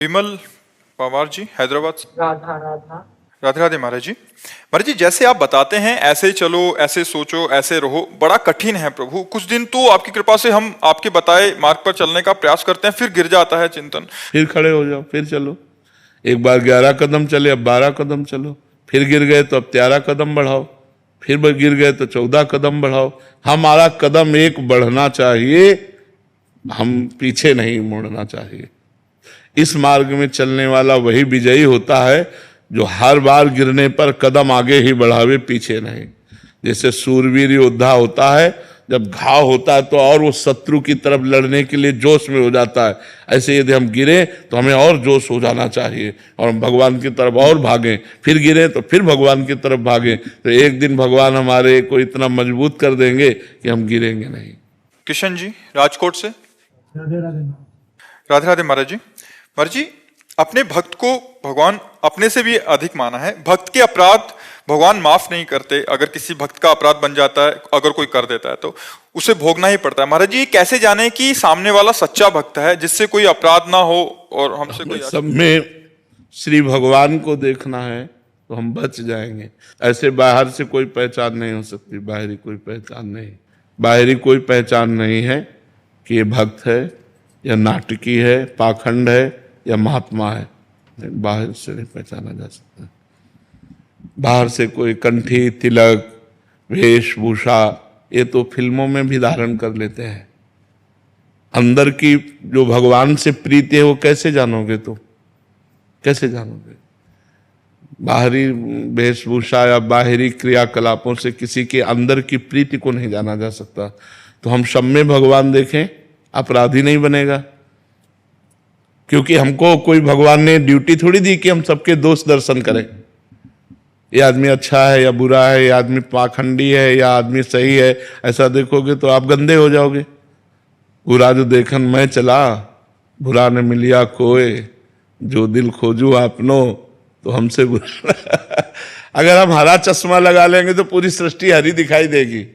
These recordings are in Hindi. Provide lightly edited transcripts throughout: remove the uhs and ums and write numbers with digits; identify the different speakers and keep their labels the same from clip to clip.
Speaker 1: विमल पवार जी, हैदराबाद से।
Speaker 2: राधा राधा।
Speaker 1: राधे राधे महाराज जी। महाराज जी, जैसे आप बताते हैं ऐसे चलो, ऐसे सोचो, ऐसे रहो, बड़ा कठिन है प्रभु। कुछ दिन तो आपकी कृपा से हम आपके बताए मार्ग पर चलने का प्रयास करते हैं, फिर गिर जाता है चिंतन।
Speaker 3: फिर खड़े हो जाओ, फिर चलो। एक बार 11 कदम चले, अब 12 कदम चलो। फिर गिर गए तो अब 13 कदम बढ़ाओ। फिर गिर गए तो 14 कदम बढ़ाओ। हमारा कदम एक बढ़ना चाहिए, हम पीछे नहीं मुड़ना चाहिए। इस मार्ग में चलने वाला वही विजयी होता है जो हर बार गिरने पर कदम आगे ही बढ़ावे, पीछे नहीं। जैसे सूरवीर योद्धा होता है, जब घाव होता है तो और वो शत्रु की तरफ लड़ने के लिए जोश में हो जाता है। ऐसे यदि हम गिरे तो हमें और जोश हो जाना चाहिए और हम भगवान की तरफ और भागें। फिर गिरे तो फिर भगवान की तरफ भागें, तो एक दिन भगवान हमारे को इतना मजबूत कर देंगे कि हम गिरेंगे नहीं।
Speaker 1: किशन जी, राजकोट से।
Speaker 2: राधे राधे।
Speaker 1: राधे राधे महाराज जी। महाराज जी, अपने भक्त को भगवान अपने से भी अधिक माना है। भक्त के अपराध भगवान माफ नहीं करते। अगर किसी भक्त का अपराध बन जाता है, अगर कोई कर देता है तो उसे भोगना ही पड़ता है। महाराज जी, कैसे जाने कि सामने वाला सच्चा भक्त है जिससे कोई अपराध ना हो और हमसे कोई
Speaker 3: सब में श्री भगवान को देखना है तो हम बच जाएंगे। ऐसे बाहर से कोई पहचान नहीं हो सकती, बाहरी कोई पहचान नहीं। बाहरी कोई पहचान नहीं है कि ये भक्त है या नाटकी है, पाखंड है या महात्मा है। बाहर से नहीं पहचाना जा सकता। बाहर से कोई कंठी, तिलक, वेशभूषा, ये तो फिल्मों में भी धारण कर लेते हैं। अंदर की जो भगवान से प्रीति है वो कैसे जानोगे? तो कैसे जानोगे? बाहरी वेशभूषा या बाहरी क्रियाकलापों से किसी के अंदर की प्रीति को नहीं जाना जा सकता। तो हम सब में भगवान देखें, अपराधी नहीं बनेगा। क्योंकि हमको कोई भगवान ने ड्यूटी थोड़ी दी कि हम सबके दोष दर्शन करें। ये आदमी अच्छा है या बुरा है, ये आदमी पाखंडी है या आदमी सही है, ऐसा देखोगे तो आप गंदे हो जाओगे। बुरा जो देखन मैं चला, बुरा ने मिलिया कोय, जो दिल खोजू आपनो तो हमसे बुरा। अगर हम हरा चश्मा लगा लेंगे तो पूरी सृष्टि हरी दिखाई देगी।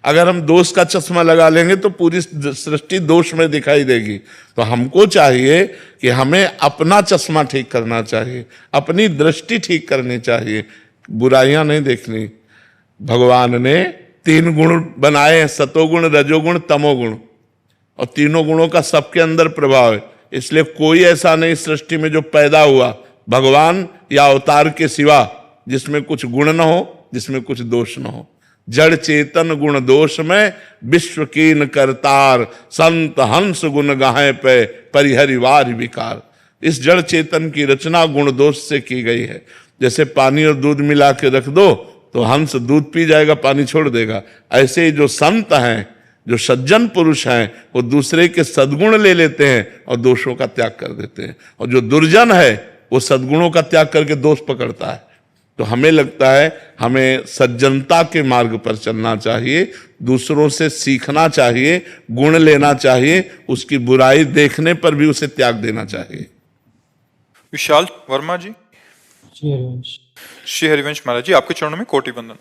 Speaker 3: अगर हम दोष का चश्मा लगा लेंगे तो पूरी सृष्टि दोष में दिखाई देगी। तो हमको चाहिए कि हमें अपना चश्मा ठीक करना चाहिए, अपनी दृष्टि ठीक करनी चाहिए, बुराइयां नहीं देखनी। भगवान ने 3 गुण बनाए हैं, सतोगुण, रजोगुण, तमोगुण, और तीनों गुणों का सबके अंदर प्रभाव है। इसलिए कोई ऐसा नहीं सृष्टि में जो पैदा हुआ भगवान या अवतार के सिवा जिसमें कुछ गुण न हो, जिसमें कुछ दोष न हो। जड़ चेतन गुण दोष में विश्व कीन करतार, संत हंस गुण गाहे पे परिहरिवार विकार। इस जड़ चेतन की रचना गुण दोष से की गई है। जैसे पानी और दूध मिला के रख दो तो हंस दूध पी जाएगा, पानी छोड़ देगा। ऐसे ही जो संत हैं, जो सज्जन पुरुष हैं, वो दूसरे के सद्गुण ले लेते हैं और दोषों का त्याग कर देते हैं। और जो दुर्जन है वो सद्गुणों का त्याग करके दोष पकड़ता है। तो हमें लगता है हमें सज्जनता के मार्ग पर चलना चाहिए, दूसरों से सीखना चाहिए, गुण लेना चाहिए, उसकी बुराई देखने पर भी उसे त्याग देना चाहिए।
Speaker 1: विशाल वर्मा जी।
Speaker 2: श्री हरिवंश।
Speaker 1: श्री हरिवंश महाराज जी, आपके चरणों में कोटि वंदन।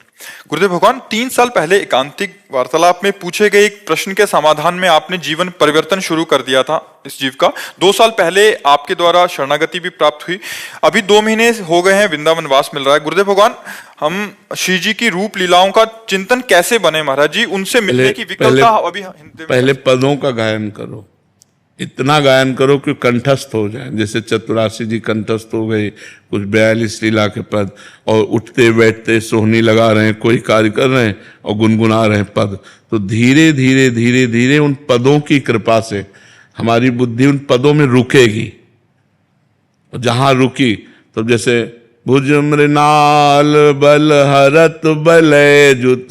Speaker 1: गुरुदेव भगवान, 3 साल पहले एकांतिक वार्तालाप में पूछे गए एक प्रश्न के समाधान में आपने जीवन परिवर्तन शुरू कर दिया था इस जीव का। 2 साल पहले आपके द्वारा शरणागति भी प्राप्त हुई। अभी 2 महीने हो गए हैं, वृंदावन वास मिल रहा है। गुरुदेव भगवान, हम श्री जी की रूप लीलाओं का चिंतन कैसे बने महाराज जी? उनसे मिलने की विकल्पता अभी
Speaker 3: पहले पदों का गायन करो, इतना गायन करो कि कंठस्थ हो जाए। जैसे चतुरासी जी कंठस्थ हो गए, कुछ 42 लीला के पद, और उठते बैठते सोहनी लगा रहे हैं, कोई कार्य कर रहे हैं और गुनगुना रहे हैं पद। तो धीरे धीरे धीरे धीरे उन पदों की कृपा से हमारी बुद्धि उन पदों में रुकेगी। और जहां रुकी तो जैसे भुज मृणाल बल हरत बलय जुत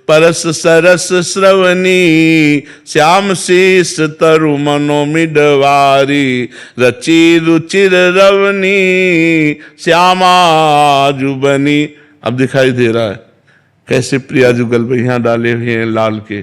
Speaker 3: परस सरस श्रवणी, श्याम शीस तरु मनो मिडवारी, रचि रुचिर रवनी, श्यामा जुबनी। अब दिखाई दे रहा है कैसे प्रियाजू गलबैया डाले हुए हैं लाल के,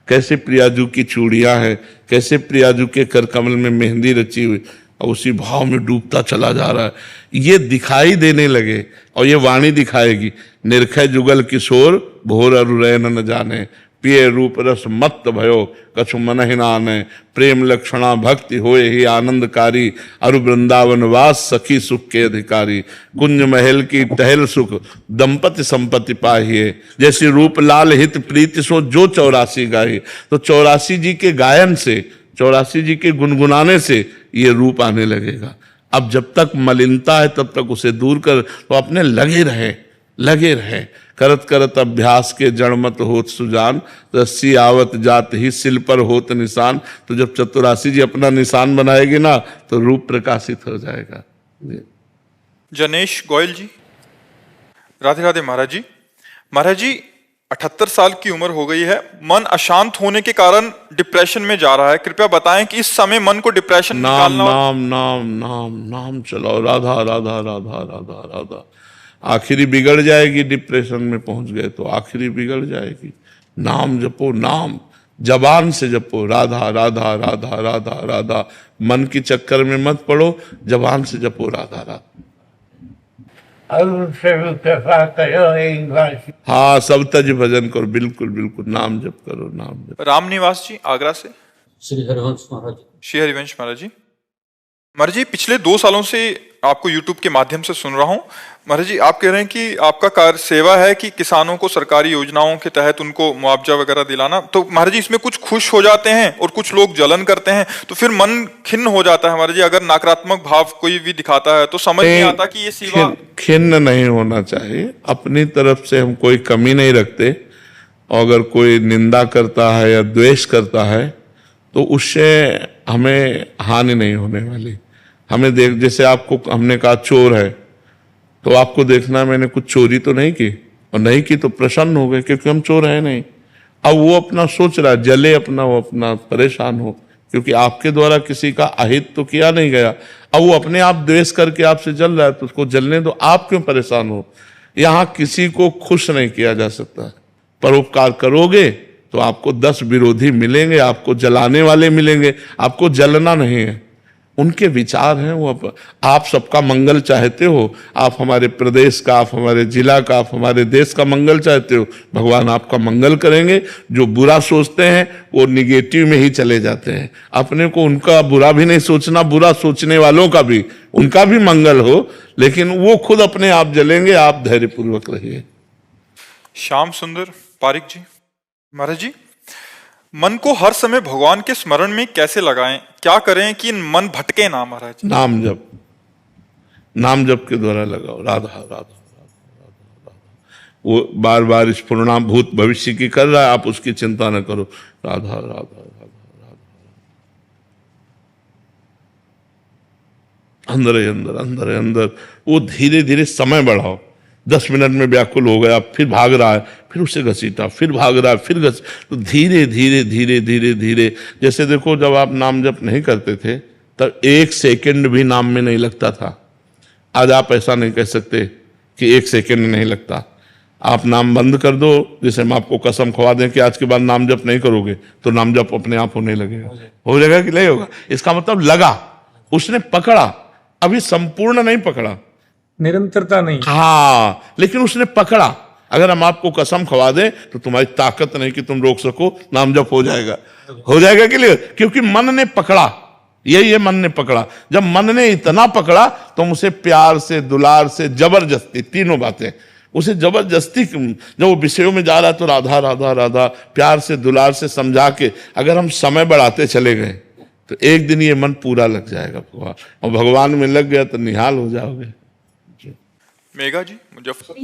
Speaker 3: कैसे प्रियाजू की चूड़ियां हैं, कैसे प्रियाजू के कर कमल में मेहंदी रची हुई, और उसी भाव में डूबता चला जा रहा है। ये दिखाई देने लगे और ये वाणी दिखाएगी। निरखै जुगल किशोर भोर अरु रैन न जाने, पिए रूप रस मत्त भयो कछु मन ही नाने प्रेम लक्षणा भक्ति होए ही आनंदकारी अरु वृंदावन वास सखी सुख के अधिकारी कुंज महल की टहल सुख दंपति संपत्ति पाहिए जैसे रूप लाल हित प्रीति सो जो 84 गाही। तो 84 जी के गायन से 84 जी के गुनगुनाने से ये रूप आने लगेगा। अब जब तक मलिनता है तब तक उसे दूर कर, तो अपने लगे रहे करत करत अभ्यास के जड़मत होत सुजान रस्सी आवत जात ही सिल पर होत निशान। तो जब 84 जी अपना निशान बनाएगी ना तो रूप प्रकाशित हो जाएगा।
Speaker 1: जनेश गोयल जी, राधे राधे महाराज जी। महाराज जी 78 साल की उम्र हो गई है, मन अशांत होने के कारण डिप्रेशन में जा रहा है, कृपया बताएं कि इस समय मन को डिप्रेशन
Speaker 3: नाम
Speaker 1: निकालना
Speaker 3: नाम नाम नाम नाम चलाओ, राधा राधा राधा राधा राधा। आखिरी बिगड़ जाएगी, डिप्रेशन में पहुंच गए तो आखिरी बिगड़ जाएगी। नाम जपो, नाम जबान से जपो, राधा राधा राधा राधा राधा। मन की चक्कर में मत पड़ो, जबान से जपो राधा राधा। हाँ, सब तज भजन करो, बिल्कुल बिल्कुल नाम जप करो, नाम जप।
Speaker 1: राम निवास जी आगरा से।
Speaker 2: श्री हरिवंश महाराज।
Speaker 1: श्री हरिवंश महाराज जी। महाराज जी पिछले 2 सालों से आपको YouTube के माध्यम से सुन रहा हूँ। महाराज जी आप कह रहे हैं कि आपका कार्य सेवा है कि किसानों को सरकारी योजनाओं के तहत उनको मुआवजा वगैरह दिलाना। तो महाराज जी इसमें कुछ खुश हो जाते हैं और कुछ लोग जलन करते हैं, तो फिर मन खिन्न हो जाता है। महाराज जी अगर नकारात्मक भाव कोई भी दिखाता है तो समझ नहीं आता कि ये सेवा।
Speaker 3: खिन्न नहीं होना चाहिए, अपनी तरफ से हम कोई कमी नहीं रखते। अगर कोई निंदा करता है या द्वेष करता है तो उससे हमें हानि नहीं होने वाली। हमें देख, जैसे आपको हमने कहा चोर है तो आपको देखना मैंने कुछ चोरी तो नहीं की, और नहीं की तो प्रसन्न हो गए क्योंकि हम चोर है नहीं। अब वो अपना सोच रहा है, जले अपना, वो अपना परेशान हो क्योंकि आपके द्वारा किसी का अहित तो किया नहीं गया। अब वो अपने आप द्वेष करके आपसे जल रहा है तो उसको जलने दो, आप क्यों परेशान हो। यहाँ किसी को खुश नहीं किया जा सकता। परोपकार करोगे तो आपको 10 विरोधी मिलेंगे, आपको जलाने वाले मिलेंगे, आपको जलना नहीं है। उनके विचार हैं वो। आप सबका मंगल चाहते हो, आप हमारे प्रदेश का, आप हमारे जिला का, आप हमारे देश का मंगल चाहते हो, भगवान आपका मंगल करेंगे। जो बुरा सोचते हैं वो निगेटिव में ही चले जाते हैं। अपने को उनका बुरा भी नहीं सोचना, बुरा सोचने वालों का भी, उनका भी मंगल हो, लेकिन वो खुद अपने आप जलेंगे। आप धैर्यपूर्वक रहिए।
Speaker 1: श्याम सुंदर पारिक जी। महाराज जी मन को हर समय भगवान के स्मरण में कैसे लगाएं, क्या करें कि मन भटके ना। महाराज
Speaker 3: नाम जप, नाम जप के द्वारा लगाओ, राधा राधा राधा राधा। वो बार बार स्फुरणाम भूत भविष्य की कर रहा है, आप उसकी चिंता न करो, राधा राधा राधा राधा। अंदर अंदर अंदर अंदर वो धीरे धीरे समय बढ़ाओ। 10 मिनट में व्याकुल हो गया, फिर भाग रहा है, फिर उसे घसीटा, फिर भाग रहा है, फिर घस। तो धीरे धीरे धीरे धीरे धीरे, जैसे देखो जब आप नाम जप नहीं करते थे तब 1 सेकंड भी नाम में नहीं लगता था। आज आप ऐसा नहीं कह सकते कि 1 सेकंड नहीं लगता। आप नाम बंद कर दो, जैसे हम आपको कसम खवा दें कि आज के बाद नाम जप नहीं करोगे तो नाम जप अपने आप होने लगेगा। हो जाएगा कि नहीं होगा? इसका मतलब लगा, उसने पकड़ा, अभी संपूर्ण नहीं पकड़ा,
Speaker 2: निरंतरता नहीं।
Speaker 3: हाँ, लेकिन उसने पकड़ा। अगर हम आपको कसम खवा दें तो तुम्हारी ताकत नहीं कि तुम रोक सको, नाम जप हो जाएगा। हो जाएगा कि नहीं? क्योंकि मन ने पकड़ा। यही है, मन ने पकड़ा। जब मन ने इतना पकड़ा तो हम उसे प्यार से, दुलार से, जबरदस्ती, तीनों बातें, उसे जबरदस्ती, जब वो विषयों में जा रहा है तो राधा राधा राधा, प्यार से, दुलार से समझा के अगर हम समय बढ़ाते चले गए तो एक दिन ये मन पूरा लग जाएगा भगवान। और भगवान में लग गया तो निहाल हो जाओगे।
Speaker 1: मेघा जी मुजफ्फर।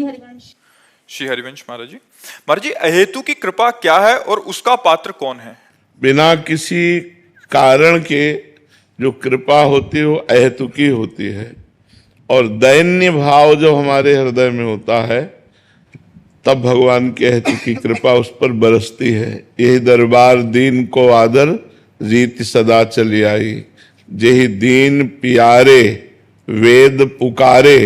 Speaker 1: श्री हरिवंश महाराज जी। महाराज जी अहेतु की कृपा क्या है और उसका पात्र कौन है?
Speaker 3: बिना किसी कारण के जो कृपा होती है वो अहेतु की होती है, और दैन्य भाव जब हमारे हृदय में होता है तब भगवान के अहेतु की कृपा उस पर बरसती है। यही दरबार दीन को आदर रीति सदा चली आई, जेहि दीन प्यारे वेद पुकारे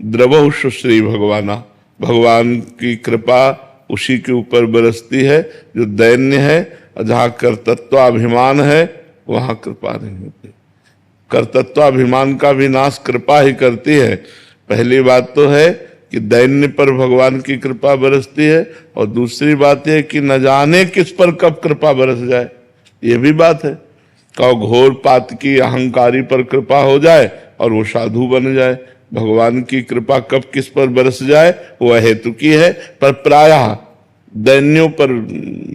Speaker 3: द्रवहु सुश्री भगवाना। भगवान की कृपा उसी के ऊपर बरसती है जो दैन्य है, और जहाँ कर्तत्वाभिमान है वहाँ कृपा नहीं होती। कर्तत्वाभिमान का विनाश कृपा ही करती है। पहली बात तो है कि दैन्य पर भगवान की कृपा बरसती है, और दूसरी बात यह कि न जाने किस पर कब कृपा बरस जाए, ये भी बात है। कब घोर पातकी अहंकारी पर कृपा हो जाए और वो साधु बन जाए। भगवान की कृपा कब किस पर बरस जाए वो हेतु की है, पर प्रायः दैन्यों पर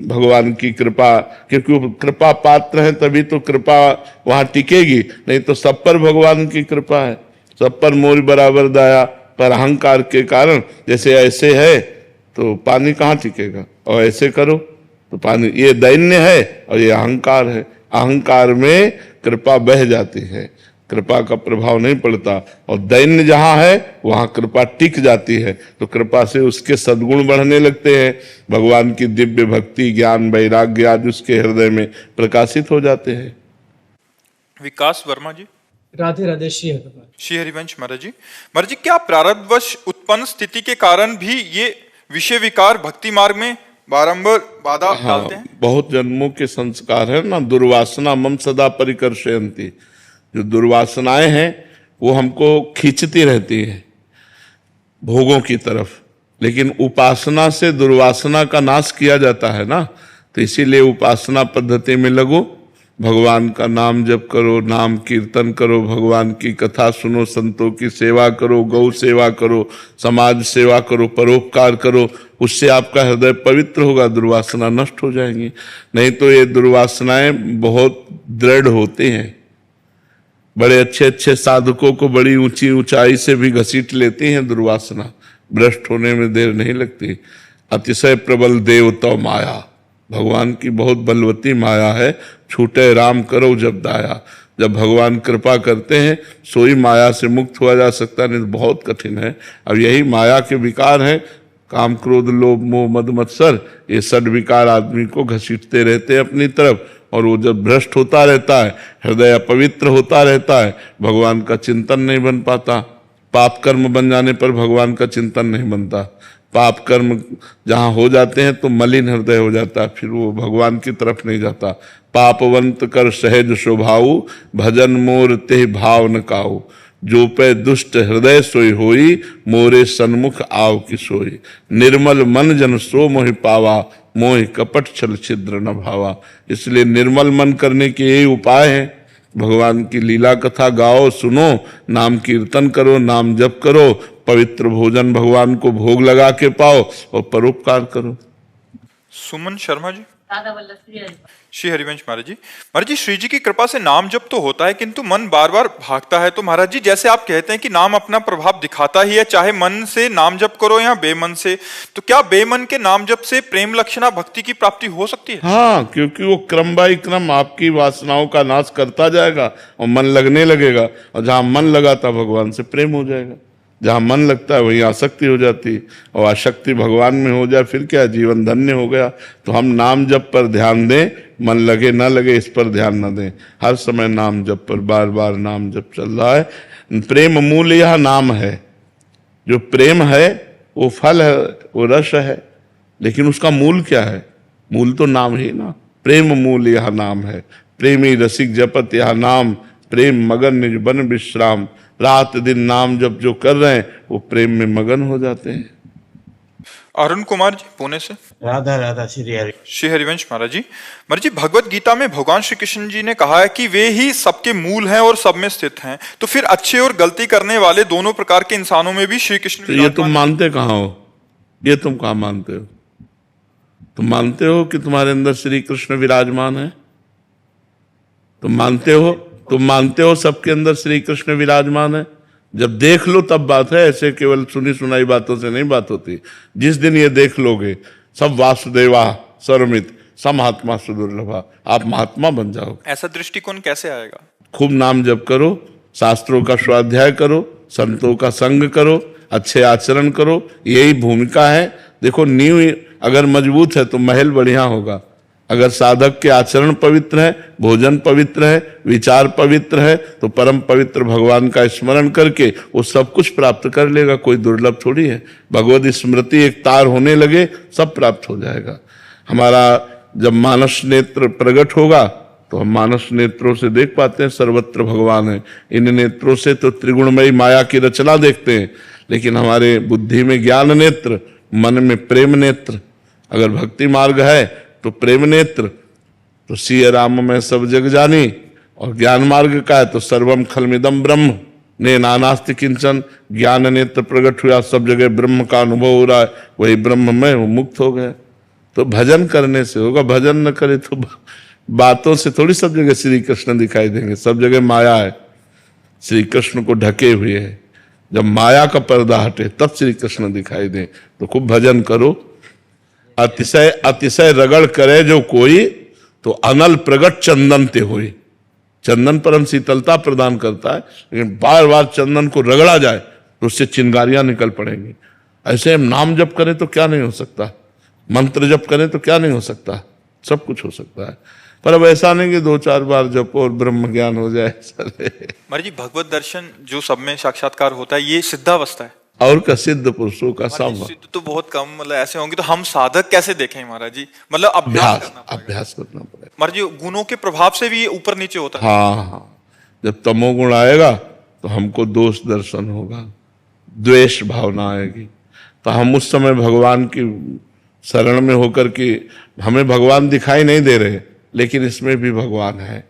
Speaker 3: भगवान की कृपा, क्योंकि वो कृपा पात्र है तभी तो कृपा वहां टिकेगी, नहीं तो सब पर भगवान की कृपा है, सब पर मोर बराबर दया। पर अहंकार के कारण जैसे ऐसे है तो पानी कहाँ टिकेगा, और ऐसे करो तो पानी, ये दैन्य है और ये अहंकार है। अहंकार में कृपा बह जाती है, कृपा का प्रभाव नहीं पड़ता, और दैन्य जहां है वहां कृपा टिक जाती है, तो कृपा से उसके सद्गुण बढ़ने लगते हैं। भगवान की दिव्य भक्ति, ज्ञान, वैराग्य आदि उसके हृदय में प्रकाशित हो जाते हैं।
Speaker 1: विकास वर्मा जी।
Speaker 2: राधे राधे श्री हरिवंश।
Speaker 1: श्री हरिवंश महाराज जी। महाराज जी, क्या प्रारब्धवश उत्पन्न स्थिति के कारण भी ये विषय विकार भक्ति मार्ग में बारंबार बाधा डालते हैं?
Speaker 3: बहुत जन्मों के संस्कार है ना, दुर्वासना मम सदा परिकर्षयन्ति। जो दुर्वासनाएं हैं वो हमको खींचती रहती हैं भोगों की तरफ, लेकिन उपासना से दुर्वासना का नाश किया जाता है ना, तो इसीलिए उपासना पद्धति में लगो, भगवान का नाम जप करो, नाम कीर्तन करो, भगवान की कथा सुनो, संतों की सेवा करो, गौ सेवा करो, समाज सेवा करो, परोपकार करो, उससे आपका हृदय पवित्र होगा, दुर्वासना नष्ट हो जाएंगी। नहीं तो ये दुर्वासनाएं बहुत दृढ़ होती हैं, बड़े अच्छे अच्छे साधकों को बड़ी ऊंची ऊंचाई से भी घसीट लेती हैं दुर्वासना, भ्रष्ट होने में देर नहीं लगती। अतिशय प्रबल देवता माया, भगवान की बहुत बलवती माया है, छूटे राम करो जब दाया। जब भगवान कृपा करते हैं सोई माया से मुक्त हुआ जा सकता, नहीं तो बहुत कठिन है। अब यही माया के विकार हैं, काम क्रोध लोभ मोह मद मत्सर, ये षड विकार आदमी को घसीटते रहते हैं अपनी तरफ, और वो जब भ्रष्ट होता रहता है, हृदय अपवित्र होता रहता है, भगवान का चिंतन नहीं बन पाता। पाप कर्म बन जाने पर भगवान का चिंतन नहीं बनता। पाप कर्म जहाँ हो जाते हैं तो मलिन हृदय हो जाता है, फिर वो भगवान की तरफ नहीं जाता। पापवंत कर सहज स्वभाव, भजन मोर ते भाव न काऊ। जो पे दुष्ट हृदय सोई होई, मोरे सन्मुख आव की सोई। निर्मल मन जन सो मोहि पावा, मोह कपट छल छिद्र न भावा। इसलिए निर्मल मन करने के यही उपाय है, भगवान की लीला कथा गाओ, सुनो, नाम कीर्तन करो, नाम जप करो, पवित्र भोजन भगवान को भोग लगा के पाओ और परोपकार करो।
Speaker 1: सुमन शर्मा जी। श्री हरिवंश महाराज जी। महाराज जी, श्री जी की कृपा से नाम जप तो होता है किंतु मन बार बार भागता है, तो महाराज जी जैसे आप कहते हैं कि नाम अपना प्रभाव दिखाता ही है, चाहे मन से नाम जप करो या बेमन से, तो क्या बेमन के नाम जप से प्रेम लक्षणा भक्ति की प्राप्ति हो सकती है?
Speaker 3: हाँ, क्योंकि वो क्रम बाई क्रम आपकी वासनाओं का नाश करता जाएगा और मन लगने लगेगा, और जहां मन लगा था भगवान से प्रेम हो जाएगा। जहां मन लगता है वहीं आसक्ति हो जाती, और आसक्ति भगवान में हो जाए फिर क्या, जीवन धन्य हो गया। तो हम नाम जप पर ध्यान दें, मन लगे ना लगे इस पर ध्यान न दें, हर समय नाम जप पर, बार बार नाम जप चल रहा है। प्रेम मूल यह नाम है, जो प्रेम है वो फल है, वो रस है, लेकिन उसका मूल क्या है? मूल तो नाम ही ना। प्रेम मूल यह नाम है, प्रेमी रसिक जपत यह नाम, प्रेम मगन निज बन विश्राम। रात दिन नाम जप जो कर रहे हैं वो प्रेम में मगन हो जाते हैं।
Speaker 1: अरुण कुमार जी पुणे से।
Speaker 4: राधा राधा श्री हरि।
Speaker 1: श्री हरिवंश महाराज जी। महाराज जी, भगवत गीता में भगवान श्री कृष्ण जी ने कहा है कि वे ही सबके मूल हैं और सब में स्थित हैं, तो फिर अच्छे और गलती करने वाले दोनों प्रकार के इंसानों में भी श्री कृष्ण।
Speaker 3: तो ये तुम मानते कहाँ हो? ये तुम कहाँ मानते हो? तुम मानते हो कि तुम्हारे अंदर श्री कृष्ण विराजमान है? तुम मानते हो? तुम मानते हो सबके अंदर श्री कृष्ण विराजमान है? जब देख लो तब बात है, ऐसे केवल सुनी सुनाई बातों से नहीं बात होती। जिस दिन ये देख लोगे, सब वासुदेवा सर्वमित समहात्मा सुदुर्लभा, आप महात्मा बन जाओगे।
Speaker 1: ऐसा दृष्टिकोण कैसे आएगा?
Speaker 3: खूब नाम जप करो, शास्त्रों का स्वाध्याय करो, संतों का संग करो, अच्छे आचरण करो, यही भूमिका है। देखो, नींव अगर मजबूत है तो महल बढ़िया होगा। अगर साधक के आचरण पवित्र है, भोजन पवित्र है, विचार पवित्र है, तो परम पवित्र भगवान का स्मरण करके वो सब कुछ प्राप्त कर लेगा। कोई दुर्लभ थोड़ी है। भगवत स्मृति एक तार होने लगे सब प्राप्त हो जाएगा। हमारा जब मानस नेत्र प्रकट होगा तो हम मानस नेत्रों से देख पाते हैं सर्वत्र भगवान है। इन नेत्रों से तो त्रिगुणमयी माया की रचना देखते हैं, लेकिन हमारे बुद्धि में ज्ञान नेत्र, मन में प्रेम नेत्र। अगर भक्ति मार्ग है तो प्रेम नेत्र, तो सिय राम में सब जग जानी, और ज्ञान मार्ग का है तो सर्वम खलमिदम ब्रह्म ने नानास्ति किंचन। ज्ञान नेत्र प्रकट हुआ, सब जगह ब्रह्म का अनुभव हो रहा है, वही ब्रह्म में वो मुक्त हो गए। तो भजन करने से होगा, भजन न करे तो बातों से थोड़ी सब जगह श्री कृष्ण दिखाई देंगे। सब जगह माया है, श्री कृष्ण को ढके हुए है। जब माया का पर्दा हटे तब श्री कृष्ण दिखाई दे। तो खूब भजन करो। अतिशय अतिशय रगड़ करे जो कोई, तो अनल प्रगट चंदन ते होई। चंदन परम शीतलता प्रदान करता है, लेकिन बार बार चंदन को रगड़ा जाए तो उससे चिंगारियां निकल पड़ेंगी। ऐसे हम नाम जप करें तो क्या नहीं हो सकता, मंत्र जप करें तो क्या नहीं हो सकता, सब कुछ हो सकता है। पर अब ऐसा नहीं कि 2-4 बार जपो और ब्रह्म ज्ञान हो जाए।
Speaker 1: महाराज जी, भगवत दर्शन जो सब में साक्षात्कार होता है, ये सिद्धावस्था है
Speaker 3: और का सिद्ध पुरुषों का संभव।
Speaker 1: सिद्ध तो बहुत कम मतलब ऐसे होंगे, तो हम साधक कैसे देखें महाराज जी? मतलब
Speaker 3: अभ्यास करना पड़ेगा।
Speaker 1: महाराज जी, गुणों के प्रभाव से भी ये ऊपर नीचे होता है।
Speaker 3: हाँ, जब तमोगुण आएगा तो हमको दोष दर्शन होगा, द्वेष भावना आएगी, तो हम उस समय भगवान की शरण में होकर के, हमें भगवान दिखाई नहीं दे रहे, लेकिन इसमें भी भगवान है,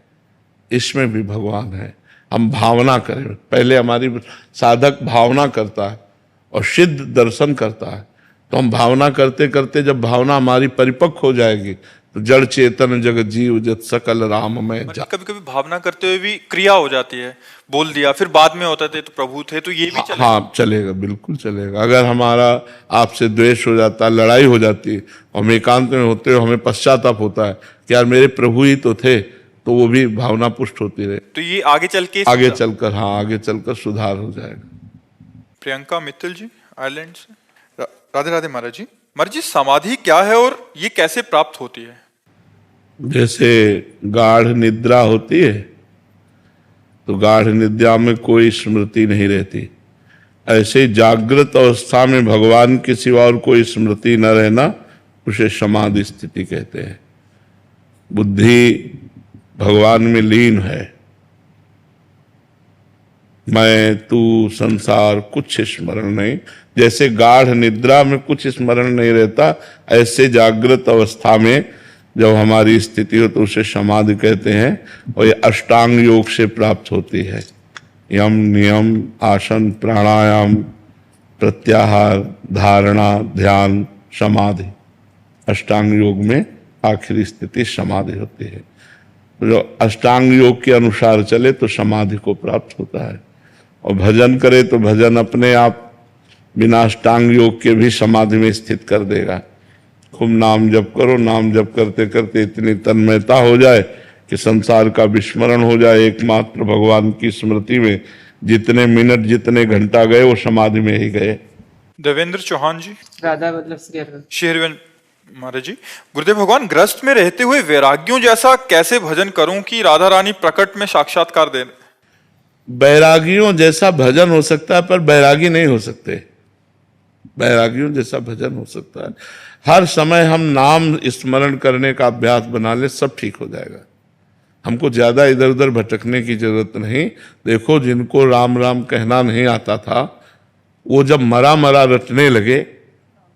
Speaker 3: इसमें भी भगवान है। हम भावना करें। पहले हमारी साधक भावना करता है और सिद्ध दर्शन करता है। तो हम भावना करते करते जब भावना हमारी परिपक्व हो जाएगी तो जड़ चेतन जगत जीव जत सकल राम में जा।
Speaker 1: कभी कभी भावना करते हुए भी क्रिया हो जाती है, बोल दिया, फिर बाद में होता थे तो प्रभु थे, तो ये भी चलेगा?
Speaker 3: हाँ, चलेगा, बिल्कुल चलेगा। अगर हमारा आपसे द्वेष हो जाता है, लड़ाई हो जाती है, और हम एकांत में होते हो, हमें पश्चाताप होता है कि यार मेरे प्रभु ही तो थे, तो वो भी भावना पुष्ट होती रहे,
Speaker 1: तो ये आगे चलकर
Speaker 3: आगे चलकर सुधार हो जाएगा।
Speaker 1: प्रियंका मित्तल जी, आयरलैंड से। राधे राधे महाराज जी। महाराज जी, समाधि क्या है और ये कैसे प्राप्त होती है?
Speaker 3: जैसे गाढ़ निद्रा होती है, तो गाढ़ निद्रा में कोई स्मृति नहीं रहती, ऐसे जागृत अवस्था में भगवान के सिवा और कोई स्मृति न रहना, उसे समाधि स्थिति कहते हैं। बुद्धि भगवान में लीन है, मैं तू संसार कुछ स्मरण नहीं। जैसे गाढ़ निद्रा में कुछ स्मरण नहीं रहता, ऐसे जागृत अवस्था में जब हमारी स्थिति हो तो उसे समाधि कहते हैं। और ये अष्टांग योग से प्राप्त होती है। यम, नियम, आसन, प्राणायाम, प्रत्याहार, धारणा, ध्यान, समाधि। अष्टांग योग में आखिरी स्थिति समाधि होती है। जो अष्टांग योग के अनुसार चले तो समाधि को प्राप्त होता है। और भजन करे तो भजन अपने आप बिना अष्टांग योग के भी समाधि में स्थित कर देगा। खूब नाम जप करो, नाम जप करते करते इतनी तन्मयता हो जाए कि संसार का विस्मरण हो जाए, एकमात्र भगवान की स्मृति में जितने मिनट जितने घंटा गए वो समाधि में ही गए।
Speaker 1: देवेंद्र चौहान जी,
Speaker 2: राधा मतलब श्री हरि।
Speaker 1: शेरवन महाराज जी, गुरुदेव भगवान, ग्रस्त में रहते हुए वैराग्यों जैसा कैसे भजन करूं कि राधा रानी प्रकट में साक्षात्कार दे?
Speaker 3: बैरागियों जैसा भजन हो सकता है, पर बैरागी नहीं हो सकते। बैरागियों जैसा भजन हो सकता है। हर समय हम नाम स्मरण करने का अभ्यास बना ले, सब ठीक हो जाएगा। हमको ज्यादा इधर उधर भटकने की जरूरत नहीं। देखो, जिनको राम राम कहना नहीं आता था, वो जब मरा मरा रटने लगे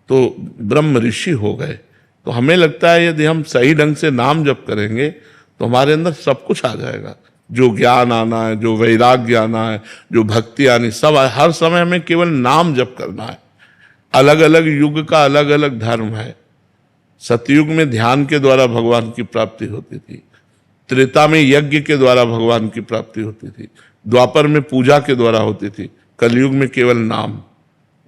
Speaker 3: तो ब्रह्म ऋषि हो गए। तो हमें लगता है यदि हम सही ढंग से नाम जप करेंगे तो हमारे अंदर सब कुछ आ जाएगा। जो ज्ञान आना है, जो वैराग्य आना है, जो भक्ति आनी, सब हर समय हमें केवल नाम जप करना है। अलग अलग युग का अलग अलग धर्म है। सतयुग में ध्यान के द्वारा भगवान की प्राप्ति होती थी, त्रेता में यज्ञ के द्वारा भगवान की प्राप्ति होती थी, द्वापर में पूजा के द्वारा होती थी, कलयुग में केवल नाम।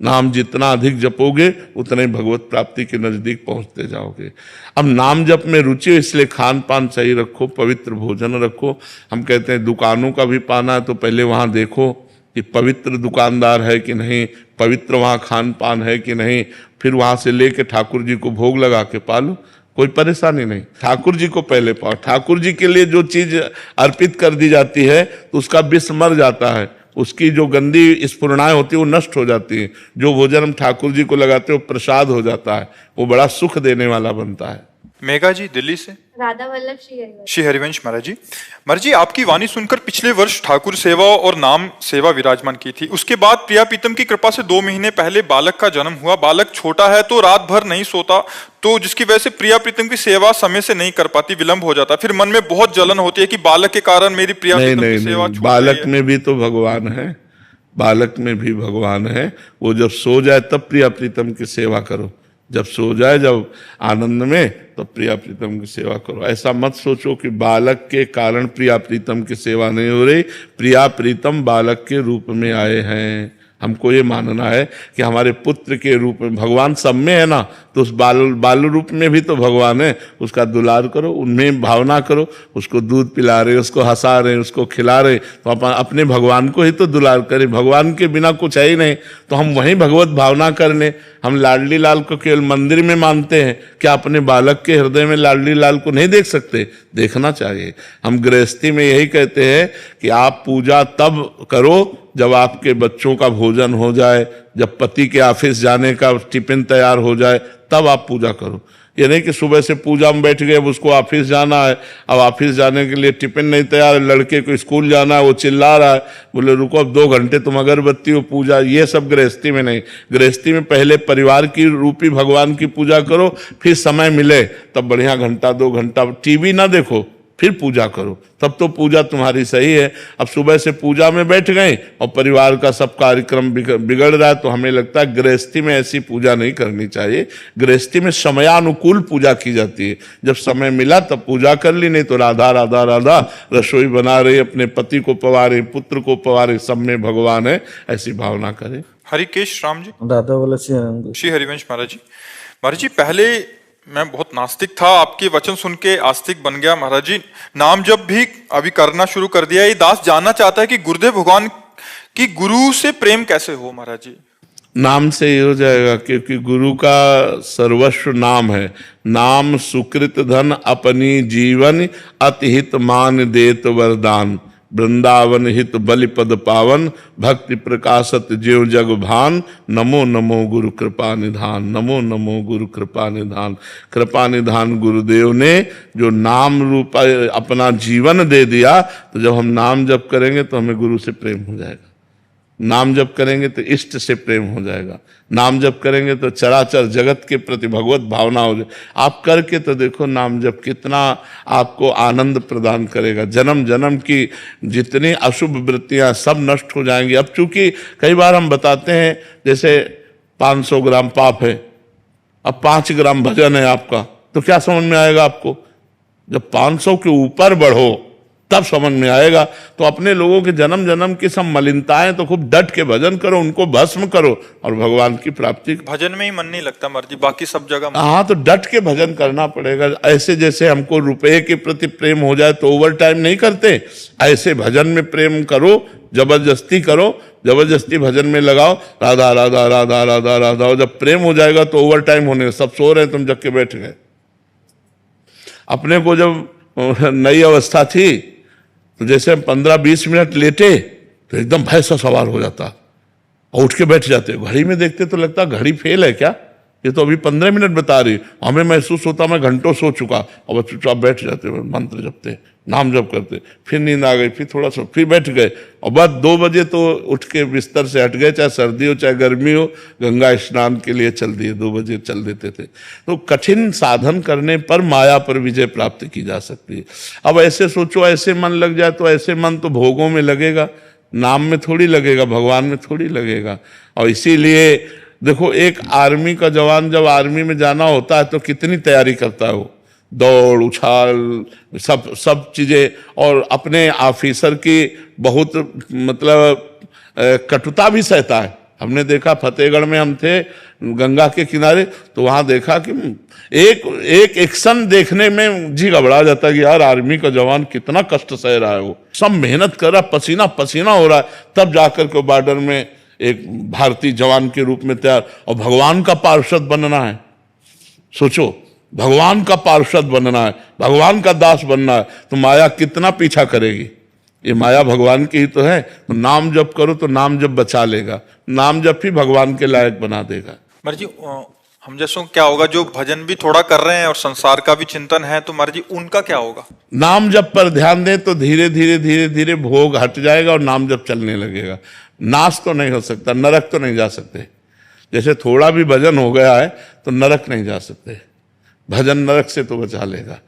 Speaker 3: नाम जितना अधिक जपोगे उतने भगवत प्राप्ति के नजदीक पहुंचते जाओगे। अब नाम जप में रुचि, इसलिए खान पान सही रखो, पवित्र भोजन रखो। हम कहते हैं दुकानों का भी पाना है तो पहले वहां देखो कि पवित्र दुकानदार है कि नहीं, पवित्र वहां खान पान है कि नहीं, फिर वहां से लेके ठाकुर जी को भोग लगा के पालो, कोई परेशानी नहीं। ठाकुर जी को पहले पाओ। ठाकुर जी के लिए जो चीज अर्पित कर दी जाती है तो उसका विष मर जाता है, उसकी जो गंदी स्फुरणाएं होती है वो नष्ट हो जाती है। जो भोजन हम ठाकुर जी को लगाते हैं वो प्रसाद हो जाता है, वो बड़ा सुख देने वाला बनता है।
Speaker 1: मेघा जी दिल्ली से।
Speaker 4: राधा वल्लभ श्री हरिवंश।
Speaker 1: श्री हरिवंश महाराज जी। महाराज जी, आपकी वाणी सुनकर पिछले वर्ष ठाकुर सेवा और नाम सेवा विराजमान की थी। उसके बाद प्रिया प्रीतम की कृपा से 2 महीने पहले बालक का जन्म हुआ। बालक छोटा है तो रात भर नहीं सोता, तो जिसकी वजह से प्रिया प्रीतम की सेवा समय से नहीं कर पाती, विलंब हो जाता। फिर मन में बहुत जलन होती है कि बालक के कारण मेरी प्रिया
Speaker 3: नहीं
Speaker 1: प्रीतम की
Speaker 3: नहीं
Speaker 1: सेवा
Speaker 3: नहीं,
Speaker 1: छूट
Speaker 3: बालक
Speaker 1: गई है।
Speaker 3: में भी तो भगवान है, बालक में भी भगवान है। वो जब सो जाए तब प्रिया प्रीतम की सेवा करो, जब सो जाए जब आनंद में, तो प्रिया प्रीतम की सेवा करो। ऐसा मत सोचो कि बालक के कारण प्रिया प्रीतम की सेवा नहीं हो रही। प्रिया प्रीतम बालक के रूप में आए हैं। हमको ये मानना है कि हमारे पुत्र के रूप में भगवान सब में है ना, तो उस बाल रूप में भी तो भगवान है। उसका दुलार करो, उनमें भावना करो। उसको दूध पिला रहे, उसको हंसा रहे, उसको खिला रहे, तो अपने भगवान को ही तो दुलार करें। भगवान के बिना कुछ है ही नहीं, तो हम वहीं भगवत भावना कर लें। हम लाडली लाल को केवल मंदिर में मानते हैं, क्या अपने बालक के हृदय में लाडली लाल को नहीं देख सकते? देखना चाहिए। हम गृहस्थी में यही कहते हैं कि आप पूजा तब करो जब आपके बच्चों का भोजन हो जाए, जब पति के ऑफिस जाने का टिफिन तैयार हो जाए, तब आप पूजा करो। ये नहीं कि सुबह से पूजा में बैठ गए, अब उसको ऑफिस जाना है, अब ऑफिस जाने के लिए टिफिन नहीं तैयार है, लड़के को स्कूल जाना है, वो चिल्ला रहा है, बोले रुको अब 2 घंटे तुम अगरबत्ती हो पूजा। ये सब गृहस्थी में नहीं। गृहस्थी में पहले परिवार की रूपी भगवान की पूजा करो, फिर समय मिले तब बढ़िया घंटा 2 घंटा टीवी ना देखो, फिर पूजा करो, तब तो पूजा तुम्हारी सही है। अब सुबह से पूजा में बैठ गए और परिवार का सब कार्यक्रम बिगड़ रहा है, तो हमें लगता है गृहस्थी में ऐसी पूजा नहीं करनी चाहिए। गृहस्थी में समयानुकूल पूजा की जाती है। जब समय मिला तब पूजा कर ली, नहीं तो राधा राधा राधा रसोई बना रहे, अपने पति को पवारे, पुत्र को पवारे, सब में भगवान है, ऐसी भावना करें।
Speaker 1: हरिकेश राम जी।
Speaker 2: राधा वल्लभ श्री हरिवंश।
Speaker 1: श्री हरिवंश महाराज जी। महाराज जी, पहले मैं बहुत नास्तिक था, आपके वचन सुन के आस्तिक बन गया। महाराज जी, नाम जब भी अभी करना शुरू कर दिया। ये दास जानना चाहता है कि गुरुदेव भगवान की गुरु से प्रेम कैसे हो। महाराज जी,
Speaker 3: नाम से ही हो जाएगा, क्योंकि गुरु का सर्वस्व नाम है। नाम सुकृत धन अपनी जीवन, अतिहित मान देत वरदान। वृंदावन हित बलिपद पावन, भक्ति प्रकाशत ज्यों जग भान। नमो नमो गुरु कृपा निधान, नमो नमो गुरु कृपा निधान। कृपा निधान गुरुदेव ने जो नाम रूप अपना जीवन दे दिया, तो जब हम नाम जप करेंगे तो हमें गुरु से प्रेम हो जाएगा। नाम जप करेंगे तो इष्ट से प्रेम हो जाएगा। नाम जप करेंगे तो चराचर जगत के प्रति भगवत भावना हो जाए। आप करके तो देखो नाम जप कितना आपको आनंद प्रदान करेगा। जन्म जन्म की जितनी अशुभ वृत्तियां सब नष्ट हो जाएंगी। अब चूंकि कई बार हम बताते हैं जैसे 500 ग्राम पाप है, अब 5 ग्राम भजन है आपका, तो क्या समझ में आएगा आपको? जब 500 के ऊपर बढ़ो तब समझ में आएगा। तो अपने लोगों के जन्म जन्म की सब मलिनताएं तो खूब डट के भजन करो, उनको भस्म करो और भगवान की प्राप्ति।
Speaker 1: भजन में ही मन नहीं लगता मर्जी, बाकी सब जगह।
Speaker 3: हाँ, तो डट के भजन करना पड़ेगा। ऐसे जैसे हमको रुपए के प्रति प्रेम हो जाए तो ओवर टाइम नहीं करते, ऐसे भजन में प्रेम करो, जबरदस्ती करो, जबरदस्ती भजन में लगाओ, राधा राधा राधा राधा राधा। और जब प्रेम हो जाएगा तो ओवर टाइम होने, सब सो रहे हैं, तुम जग के बैठ गए। अपने को जब नई अवस्था थी तो जैसे हम 15-20 मिनट लेटे तो एकदम भय सा सवार हो जाता और उठ के बैठ जाते। घड़ी में देखते तो लगता घड़ी फेल है क्या, ये तो अभी 15 मिनट बता रही। हमें महसूस होता मैं घंटों सो चुका, और चुपचाप बैठ जाते, मंत्र जपते, नाम जप करते। फिर नींद आ गई, फिर थोड़ा सा, फिर बैठ गए, और बस 2 बजे तो उठ के बिस्तर से हट गए, चाहे सर्दी हो चाहे गर्मी हो, गंगा स्नान के लिए चल दिए, 2 बजे चल देते थे। तो कठिन साधन करने पर माया पर विजय प्राप्त की जा सकती है। अब ऐसे सोचो, ऐसे मन लग जाए तो ऐसे मन तो भोगों में लगेगा, नाम में थोड़ी लगेगा, भगवान में थोड़ी लगेगा। और इसीलिए देखो, एक आर्मी का जवान जब आर्मी में जाना होता है तो कितनी तैयारी करता है वो, दौड़ उछाल सब चीजें, और अपने ऑफिसर की बहुत मतलब कटुता भी सहता है। हमने देखा फतेहगढ़ में हम थे गंगा के किनारे, तो वहां देखा कि एक एक्शन देखने में जी घबरा जाता है कि यार आर्मी का जवान कितना कष्ट सह रहा है। वो सब मेहनत कर रहा, पसीना पसीना हो रहा है, तब जाकर के बॉर्डर में एक भारतीय जवान के रूप में तैयार। और भगवान का पार्षद बनना है, सोचो, भगवान का पार्षद बनना है, भगवान का दास बनना है, तो माया कितना पीछा करेगी। ये माया भगवान की ही तो है। तो नाम जप करो तो नाम जप बचा लेगा, नाम जप ही भगवान के लायक बना देगा।
Speaker 1: महाराज जी, हम जैसों क्या होगा जो भजन भी थोड़ा कर रहे हैं और संसार का भी चिंतन है, तो महाराज जी उनका क्या होगा?
Speaker 3: नाम जप पर ध्यान दें तो धीरे धीरे धीरे धीरे भोग हट जाएगा और नाम जप चलने लगेगा। नाश तो नहीं हो सकता, नरक तो नहीं जा सकते। जैसे थोड़ा भी भजन हो गया है तो नरक नहीं जा सकते, भजन नरक से तो बचा लेगा।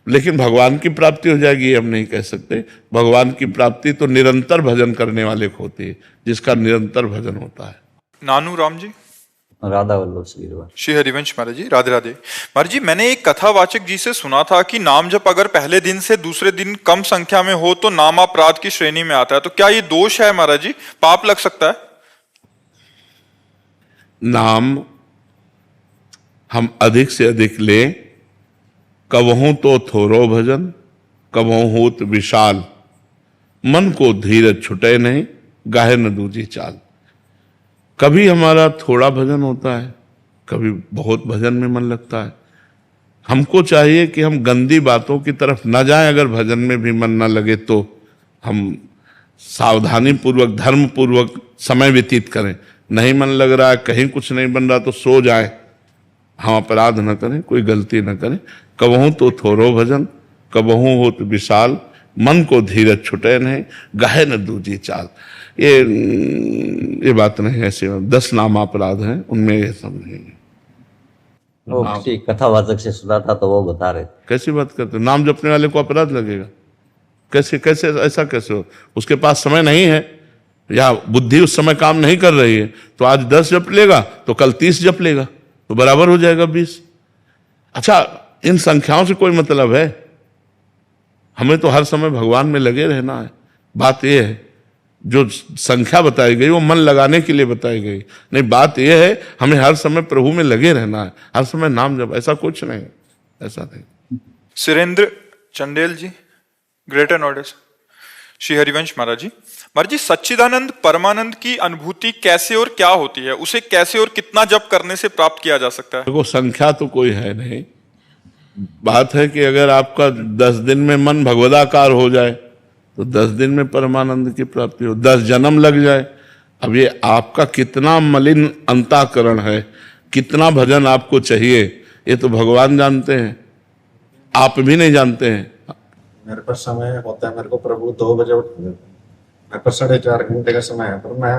Speaker 3: लेकिन भगवान की प्राप्ति हो जाएगी ये हम नहीं कह सकते। भगवान की प्राप्ति तो निरंतर भजन करने वाले को होती है, जिसका निरंतर भजन होता है।
Speaker 1: नानू राम जी,
Speaker 4: राधा वल्लभ श्रीवास।
Speaker 1: श्री हरिवंश महाराज जी, राधे राधे। महाराज जी मैंने एक कथावाचक जी से सुना था कि नाम जप अगर पहले दिन से दूसरे दिन कम संख्या में हो तो नाम अपराध की श्रेणी में आता है, तो क्या ये दोष है महाराज जी, पाप लग सकता है?
Speaker 3: नाम हम अधिक से अधिक लें, कबहू तो थोरो भजन कबहू होत विशाल, मन को धीरज छुटे नहीं गाहे न दूजी चाल। कभी हमारा थोड़ा भजन होता है, कभी बहुत भजन में मन लगता है। हमको चाहिए कि हम गंदी बातों की तरफ न जाएं। अगर भजन में भी मन न लगे तो हम सावधानी पूर्वक धर्म पूर्वक समय व्यतीत करें। नहीं मन लग रहा है, कहीं कुछ नहीं बन रहा तो सो जाए। हम अपराध न करें, कोई गलती न करें। कबहू तो थोरो भजन कबहू होत विशाल, मन को धीरज छुटे नहीं गाहे न दूजी चाल। ये बात नहीं, ऐसे 10 नाम अपराध हैं, उनमें ये सब नहीं है।
Speaker 4: वो किसी कथावाचक से सुना था तो वो बता रहे थे।
Speaker 3: कैसी बात करते हो? नाम जपने वाले को अपराध लगेगा? कैसे कैसे ऐसा कैसे हो? उसके पास समय नहीं है या बुद्धि उस समय काम नहीं कर रही है, तो आज 10 जप लेगा तो कल 30 जप लेगा, तो बराबर हो जाएगा 20। अच्छा, इन संख्याओं से कोई मतलब है? हमें तो हर समय भगवान में लगे रहना है। बात यह है, जो संख्या बताई गई वो मन लगाने के लिए बताई गई नहीं। बात यह है हमें हर समय प्रभु में लगे रहना है, हर समय नाम जप, ऐसा कुछ नहीं, ऐसा नहीं।
Speaker 1: सुरेंद्र चंडेल जी, ग्रेटर नोएडा। श्री हरिवंश महाराज जी, महाराज जी सच्चिदानंद परमानंद की अनुभूति कैसे और क्या होती है? उसे कैसे और कितना जप करने से प्राप्त किया जा सकता है?
Speaker 3: देखो, संख्या तो कोई है नहीं। बात है कि अगर आपका 10 दिन में मन भगवदाकार हो जाए तो 10 दिन में परमानंद की प्राप्ति हो, 10 जन्म लग जाए। अब ये आपका कितना मलिन अंतःकरण है, कितना भजन आपको चाहिए, ये तो भगवान जानते हैं, आप भी नहीं जानते हैं।
Speaker 5: मेरे पास समय होता है, मेरे को प्रभु 2 बजे उठ देते हैं। मेरे पास 4.5 घंटे का समय है, पर मैं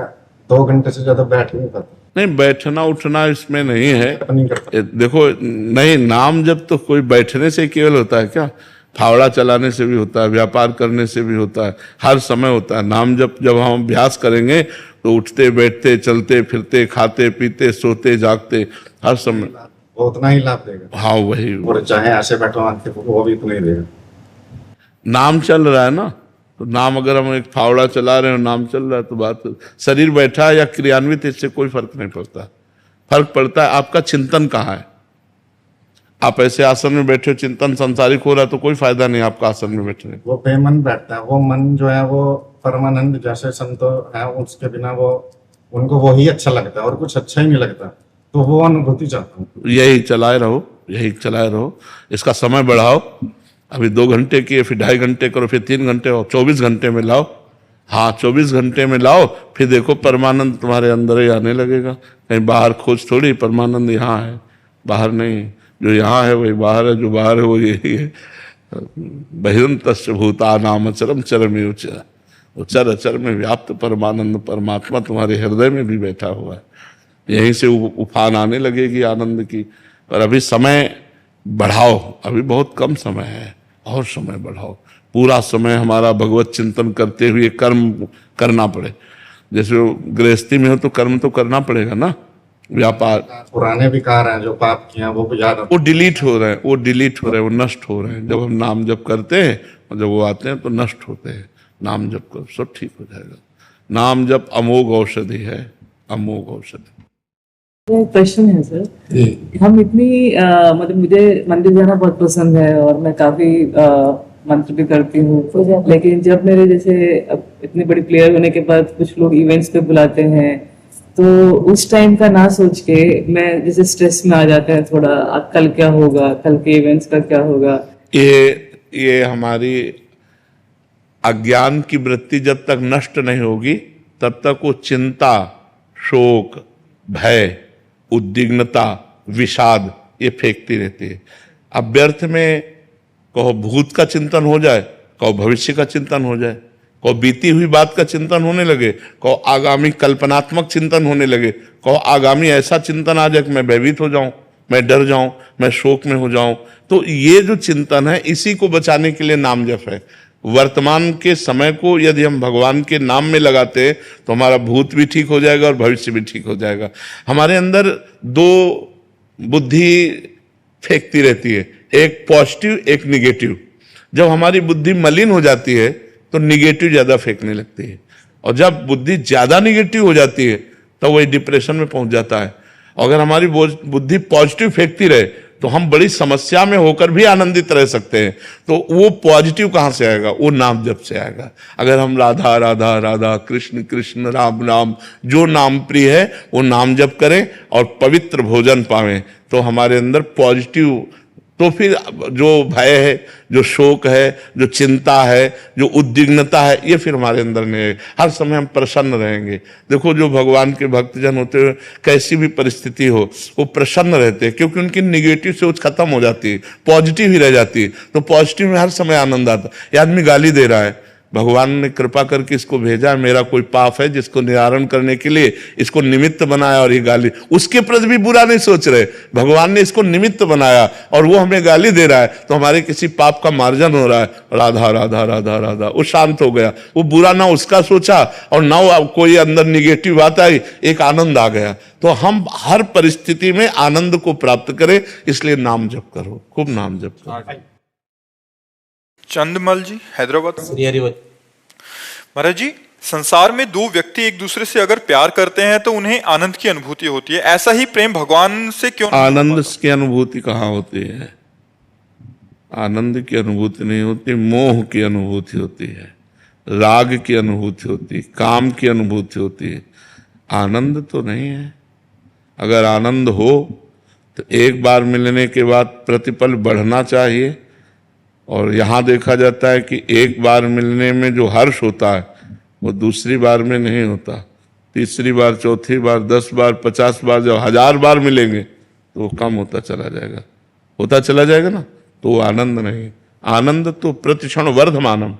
Speaker 5: 2 घंटे से ज्यादा बैठ नहीं पाता।
Speaker 3: नहीं, बैठना उठना इसमें नहीं है।
Speaker 5: नहीं करता।
Speaker 3: देखो, नहीं, नाम जब तो कोई बैठने से केवल होता है क्या? फावड़ा चलाने से भी होता है, व्यापार करने से भी होता है, हर समय होता है। नाम जब हम अभ्यास करेंगे तो उठते बैठते चलते फिरते खाते पीते सोते जागते हर समय
Speaker 5: वो उतना ही लाभ देगा।
Speaker 3: हाँ, वही
Speaker 5: और चाहे ऐसे बैठो वो भी उतना ही देगा।
Speaker 3: नाम चल रहा है ना, तो नाम अगर हम एक फावड़ा चला रहे हैं और नाम चल रहा है तो बात, शरीर बैठा है या क्रियान्वित, इससे कोई फर्क नहीं पड़ता। फर्क पड़ता है आपका चिंतन कहाँ है। आप ऐसे आसन में बैठे हो, चिंतन संसारिक हो रहा है तो कोई फायदा नहीं आपका आसन में बैठने।
Speaker 5: वो बेमन बैठता है, वो मन जो है वो परमानंद जैसे संत है, उसके बिना वो उनको वो ही अच्छा लगता है और कुछ अच्छा ही नहीं लगता, तो वो अनुभूति चाहता हूँ।
Speaker 3: यही चलाए रहो, इसका समय बढ़ाओ। अभी 2 घंटे किए, फिर 2.5 घंटे करो, फिर 3 घंटे हो, 24 घंटे में लाओ। हाँ, 24 घंटे में लाओ, फिर देखो परमानंद तुम्हारे अंदर ही आने लगेगा। कहीं बाहर खोज थोड़ी, परमानंद यहाँ है, बाहर नहीं। जो यहाँ है वही बाहर है, जो बाहर है वो यही है। बहिरंतश्च भूतानाम अचरम चरमेव च, चर अचर में व्याप्त परमानंद परमात्मा तुम्हारे हृदय में भी बैठा हुआ है। यहीं से उफान आने लगेगी आनंद की। पर अभी समय बढ़ाओ, अभी बहुत कम समय है, और समय बढ़ाओ। पूरा समय हमारा भगवत चिंतन करते हुए कर्म करना पड़े। जैसे गृहस्थी में हो तो कर्म तो करना पड़ेगा ना, व्यापार।
Speaker 5: पुराने विकार हैं जो पाप किए हैं वो याद
Speaker 3: वो डिलीट हो रहे हैं, वो नष्ट हो रहे हैं। जब हम नाम जप करते हैं और जब वो आते हैं तो नष्ट होते हैं। नाम जप करो, सब ठीक हो जाएगा। नाम जप अमोघ औषधि है, अमोघ औषधि।
Speaker 2: एक प्रश्न है सर, हम इतनी मतलब मुझे मंदिर जाना बहुत पसंद है और मैं काफी मंत्र भी करती हूँ, लेकिन जब मेरे जैसे अब इतनी बड़ी प्लेयर होने के बाद कुछ लोग इवेंट्स पे बुलाते हैं तो उस टाइम का ना सोच के मैं जैसे स्ट्रेस में आ जाते हैं थोड़ा, कल क्या होगा, कल के इवेंट्स का क्या होगा।
Speaker 3: ये हमारी अज्ञान की वृत्ति जब तक नष्ट नहीं होगी तब तक वो चिंता, शोक, भय, उद्विग्नता विषाद, ये फेंकती रहती है। अब व्यर्थ में कहो भूत का चिंतन हो जाए, कहो भविष्य का चिंतन हो जाए, कहो बीती हुई बात का चिंतन होने लगे, कहो आगामी कल्पनात्मक चिंतन होने लगे, कहो आगामी ऐसा चिंतन आ जाए कि मैं भयभीत हो जाऊं, मैं डर जाऊं, मैं शोक में हो जाऊं। तो ये जो चिंतन है, इसी को बचाने के लिए नाम जप है। वर्तमान के समय को यदि हम भगवान के नाम में लगाते हैं तो हमारा भूत भी ठीक हो जाएगा और भविष्य भी ठीक हो जाएगा। हमारे अंदर दो बुद्धि फेंकती रहती है, एक पॉजिटिव, एक निगेटिव। जब हमारी बुद्धि मलिन हो जाती है तो निगेटिव ज्यादा फेंकने लगती है, और जब बुद्धि ज्यादा निगेटिव हो जाती है तो वही डिप्रेशन में पहुंच जाता है। अगर हमारी बुद्धि पॉजिटिव फेंकती रहे तो हम बड़ी समस्या में होकर भी आनंदित रह सकते हैं। तो वो पॉजिटिव कहां से आएगा? वो नाम जप से आएगा। अगर हम राधा राधा राधा, कृष्ण कृष्ण, राम राम, जो नाम प्रिय है वो नाम जप करें और पवित्र भोजन पावें, तो हमारे अंदर पॉजिटिव, तो फिर जो भय है, जो शोक है, जो चिंता है, जो उद्विग्नता है, ये फिर हमारे अंदर नहीं है। हर समय हम प्रसन्न रहेंगे। देखो जो भगवान के भक्तजन होते हुए कैसी भी परिस्थिति हो वो प्रसन्न रहते हैं, क्योंकि उनकी निगेटिव सोच खत्म हो जाती है, पॉजिटिव ही रह जाती है। तो पॉजिटिव में हर समय आनंद आता है। ये आदमी गाली दे रहा है, भगवान ने कृपा करके इसको भेजा है, मेरा कोई पाप है जिसको निवारण करने के लिए इसको निमित्त बनाया, और ये गाली, उसके प्रति भी बुरा नहीं सोच रहे, भगवान ने इसको निमित्त बनाया और वो हमें गाली दे रहा है, तो हमारे किसी पाप का मार्जन हो रहा है। राधा राधा राधा राधा, वो शांत हो गया, वो बुरा ना उसका सोचा और ना कोई अंदर निगेटिव बात आई, एक आनंद आ गया। तो हम हर परिस्थिति में आनंद को प्राप्त करें, इसलिए नाम जप करो, खूब नाम जप करो।
Speaker 1: चंदमल जी, हैदराबाद।
Speaker 4: श्री हरिवंश।
Speaker 1: महाराज जी, संसार में दो व्यक्ति एक दूसरे से अगर प्यार करते हैं तो उन्हें आनंद की अनुभूति होती है, ऐसा ही प्रेम भगवान से क्यों नहीं?
Speaker 3: आनंद की अनुभूति कहाँ होती है? आनंद की अनुभूति नहीं होती, मोह की अनुभूति होती है, राग की अनुभूति होती है, काम की अनुभूति होती है। आनंद तो नहीं है। अगर आनंद हो तो एक बार मिलने के बाद प्रतिपल बढ़ना चाहिए, और यहाँ देखा जाता है कि एक बार मिलने में जो हर्ष होता है वो दूसरी बार में नहीं होता। तीसरी बार, चौथी बार, 10 बार, 50 बार, जब 1000 बार मिलेंगे तो वो कम होता चला जाएगा, होता चला जाएगा ना, तो वो आनंद नहीं। आनंद तो प्रतिक्षण वर्धमानम,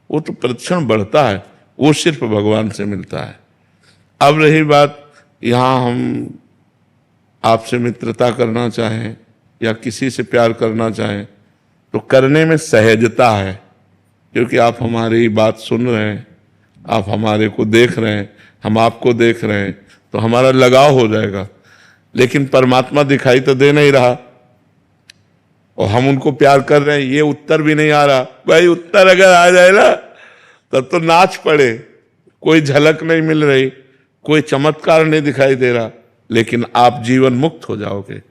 Speaker 3: वो तो प्रतिक्षण बढ़ता है, वो सिर्फ भगवान से मिलता है। अब रही बात, यहाँ हम आपसे मित्रता करना चाहें या किसी से प्यार करना चाहें तो करने में सहजता है, क्योंकि आप हमारी बात सुन रहे हैं, आप हमारे को देख रहे हैं, हम आपको देख रहे हैं, तो हमारा लगाव हो जाएगा। लेकिन परमात्मा दिखाई तो दे नहीं रहा और हम उनको प्यार कर रहे हैं, ये उत्तर भी नहीं आ रहा। भाई उत्तर अगर आ जाए ना तब तो नाच पड़े। कोई झलक नहीं मिल रही, कोई चमत्कार नहीं दिखाई दे रहा, लेकिन आप जीवन मुक्त हो जाओगे,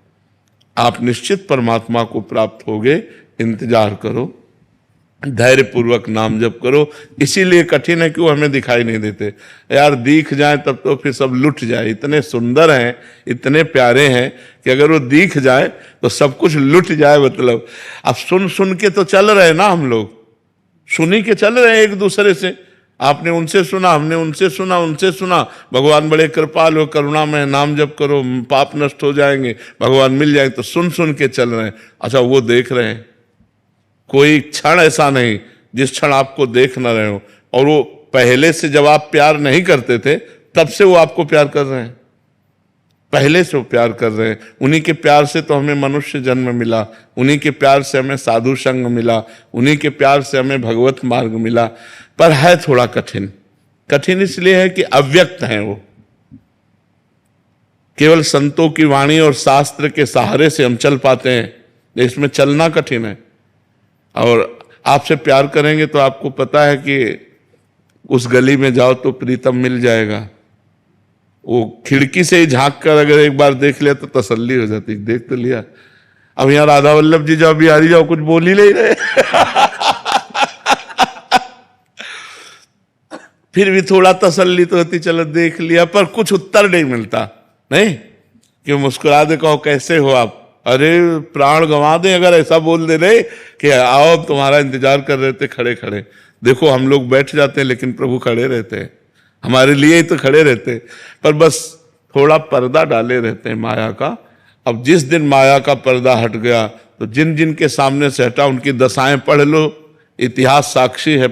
Speaker 3: आप निश्चित परमात्मा को प्राप्त होगे। इंतजार करो, धैर्य पूर्वक नाम जप करो। इसीलिए कठिन है कि वो हमें दिखाई नहीं देते। यार दिख जाए तब तो फिर सब लुट जाए, इतने सुंदर हैं, इतने प्यारे हैं कि अगर वो दिख जाए तो सब कुछ लुट जाए। मतलब अब सुन सुन के तो चल रहे ना, हम लोग सुनी के चल रहे हैं एक दूसरे से। आपने उनसे सुना, हमने उनसे सुना, उनसे सुना। भगवान बड़े कृपालु, करुणा में, नाम जप करो, पाप नष्ट हो जाएंगे, भगवान मिल जाएंगे, तो सुन सुन के चल रहे हैं। अच्छा, वो देख रहे हैं। कोई क्षण ऐसा नहीं जिस क्षण आपको देख न रहे हो, और वो पहले से जब आप प्यार नहीं करते थे तब से वो आपको प्यार कर रहे हैं, पहले से वो प्यार कर रहे हैं। उन्हीं के प्यार से तो हमें मनुष्य जन्म मिला, उन्हीं के प्यार से हमें साधु संग मिला, उन्हीं के प्यार से हमें भगवत मार्ग मिला। पर है थोड़ा कठिन। कठिन इसलिए है कि अव्यक्त हैं वो, केवल संतों की वाणी और शास्त्र के सहारे से हम चल पाते हैं, इसमें चलना कठिन है। और आपसे प्यार करेंगे तो आपको पता है कि उस गली में जाओ तो प्रीतम मिल जाएगा। वो खिड़की से ही झांक कर अगर एक बार देख लिया तो तसल्ली हो जाती, देख तो लिया। अब यहाँ राधा वल्लभ जी जाओ, बिहारी जाओ, कुछ बोल ही नहीं रहे फिर भी थोड़ा तसल्ली तो होती, चलो देख लिया, पर कुछ उत्तर नहीं मिलता। नहीं कि मुस्कुरा दे, कहो कैसे हो आप, अरे प्राण गंवा दे अगर ऐसा बोल दे रहे कि आओ तुम्हारा इंतजार कर रहे थे खड़े खड़े। देखो हम लोग बैठ जाते हैं लेकिन प्रभु खड़े रहते हैं, हमारे लिए ही तो खड़े रहते हैं, पर बस थोड़ा पर्दा डाले रहते हैं माया का, अब जिस दिन माया का पर्दा हट गया तो जिन जिन के सामने से हटा उनकी दशाएं पढ़ लो, इतिहास साक्षी है,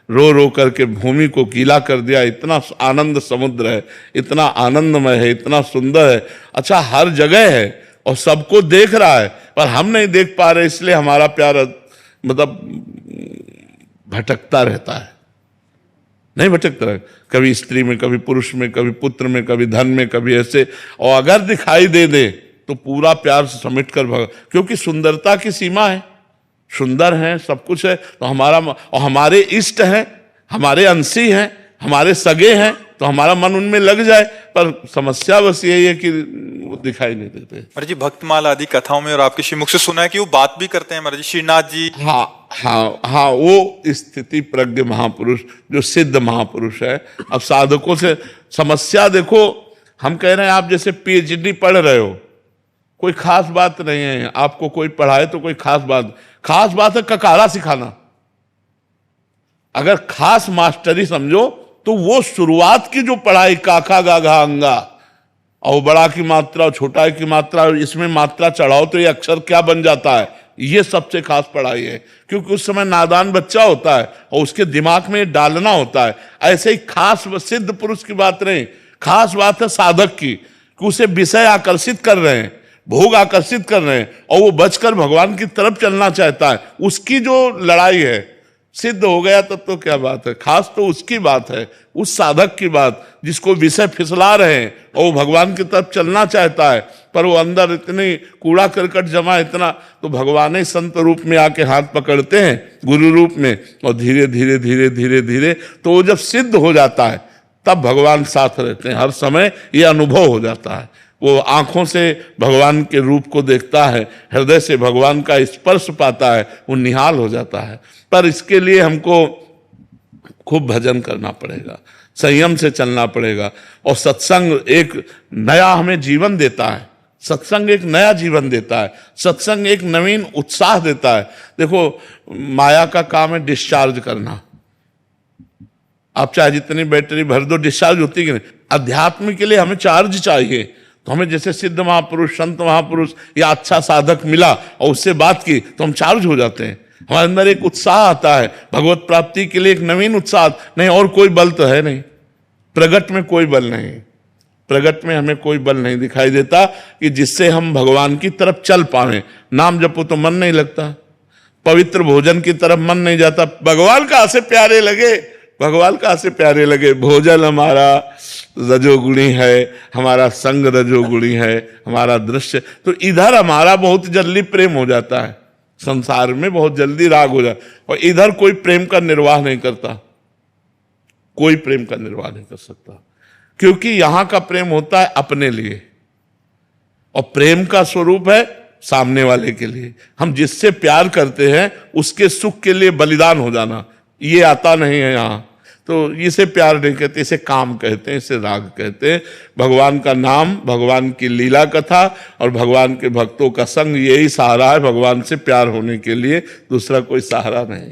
Speaker 3: रो रो करके भूमि को गीला कर दिया। इतना आनंद समुद्र है, इतना आनंदमय है, इतना सुंदर है। अच्छा, हर जगह है और सबको देख रहा है, पर हम नहीं देख पा रहे, इसलिए हमारा प्यार मतलब भटकता रहता है, नहीं भटकता रहे, कभी स्त्री में, कभी पुरुष में, कभी पुत्र में, कभी धन में, कभी ऐसे। और अगर दिखाई दे दे तो पूरा प्यार समेट कर भगा, क्योंकि सुंदरता की सीमा है, सुंदर है, सब कुछ है, तो हमारे इष्ट हैं, हमारे अंशी हैं, हमारे सगे हैं, तो हमारा मन उनमें लग जाए। पर समस्या बस यही है कि वो दिखाई नहीं देते।
Speaker 1: महाराज जी, भक्तमाल आदि कथाओं में और आपके श्रीमुख से सुना है कि वो बात भी करते हैं महाराज जी, श्रीनाथ जी।
Speaker 3: हाँ, वो स्थिति प्रज्ञ महापुरुष जो सिद्ध महापुरुष है। अब साधकों से समस्या देखो, हम कह रहे हैं आप जैसे पीएचडी पढ़ रहे हो, कोई खास बात नहीं है, आपको कोई पढ़ाए तो कोई खास बात है ककारा सिखाना। अगर खास मास्टरी समझो तो वो शुरुआत की जो पढ़ाई काका गाघा अंगा और बड़ा की मात्रा और छोटा की मात्रा, इसमें मात्रा चढ़ाओ तो ये अक्षर क्या बन जाता है, ये सबसे खास पढ़ाई है। क्योंकि उस समय नादान बच्चा होता है और उसके दिमाग में डालना होता है। ऐसे ही खास सिद्ध पुरुष की बात नहीं, खास बात है साधक की, कि उसे विषय आकर्षित कर रहे हैं, भोग आकर्षित कर रहे हैं और वो बचकर भगवान की तरफ चलना चाहता है। उसकी जो लड़ाई है, सिद्ध हो गया तब तो क्या बात है, खास तो उसकी बात है, उस साधक की बात जिसको विषय फिसला रहे हैं और वो भगवान की तरफ चलना चाहता है, पर वो अंदर इतनी कूड़ा करकट जमा, इतना, तो भगवान ही संत रूप में आके हाथ पकड़ते हैं, गुरु रूप में, और धीरे धीरे धीरे धीरे धीरे तो वो जब सिद्ध हो जाता है तब भगवान साथ रहते हैं। हर समय ये अनुभव हो जाता है, वो आंखों से भगवान के रूप को देखता है, हृदय से भगवान का स्पर्श पाता है, वो निहाल हो जाता है। पर इसके लिए हमको खूब भजन करना पड़ेगा, संयम से चलना पड़ेगा, और सत्संग एक नया हमें जीवन देता है। सत्संग एक नया जीवन देता है, सत्संग एक नवीन उत्साह देता है। देखो, माया का काम है डिस्चार्ज करना, आप चाहे जितनी बैटरी भर दो, डिस्चार्ज होती कि नहीं। अध्यात्म के लिए हमें चार्ज चाहिए, तो हमें जैसे सिद्ध महापुरुष, संत महापुरुष या अच्छा साधक मिला और उससे बात की तो हम चार्ज हो जाते हैं, हमारे अंदर एक उत्साह आता है भगवत प्राप्ति के लिए, एक नवीन उत्साह। नहीं, और कोई बल तो है नहीं, प्रगट में कोई बल नहीं, प्रगट में हमें कोई बल नहीं दिखाई देता कि जिससे हम भगवान की तरफ चल पाए। नाम जपो तो मन नहीं लगता, पवित्र भोजन की तरफ मन नहीं जाता, भगवान कहाँ से प्यारे लगे, भगवान कहाँ से प्यारे लगे। भोजन हमारा रजोगुणी है, हमारा संग रजोगुणी है, हमारा दृश्य, तो इधर हमारा बहुत जल्दी प्रेम हो जाता है, संसार में बहुत जल्दी राग हो जाता है, और इधर कोई प्रेम का निर्वाह नहीं करता, कोई प्रेम का निर्वाह नहीं कर सकता, क्योंकि यहां का प्रेम होता है अपने लिए, और प्रेम का स्वरूप है सामने वाले के लिए। हम जिससे प्यार करते हैं उसके सुख के लिए बलिदान हो जाना, ये आता नहीं है यहाँ। तो इसे प्यार नहीं कहते, इसे काम कहते हैं, इसे राग कहते हैं। भगवान का नाम, भगवान की लीला कथा और भगवान के भक्तों का संग, यही सहारा है भगवान से प्यार होने के लिए, दूसरा कोई सहारा नहीं।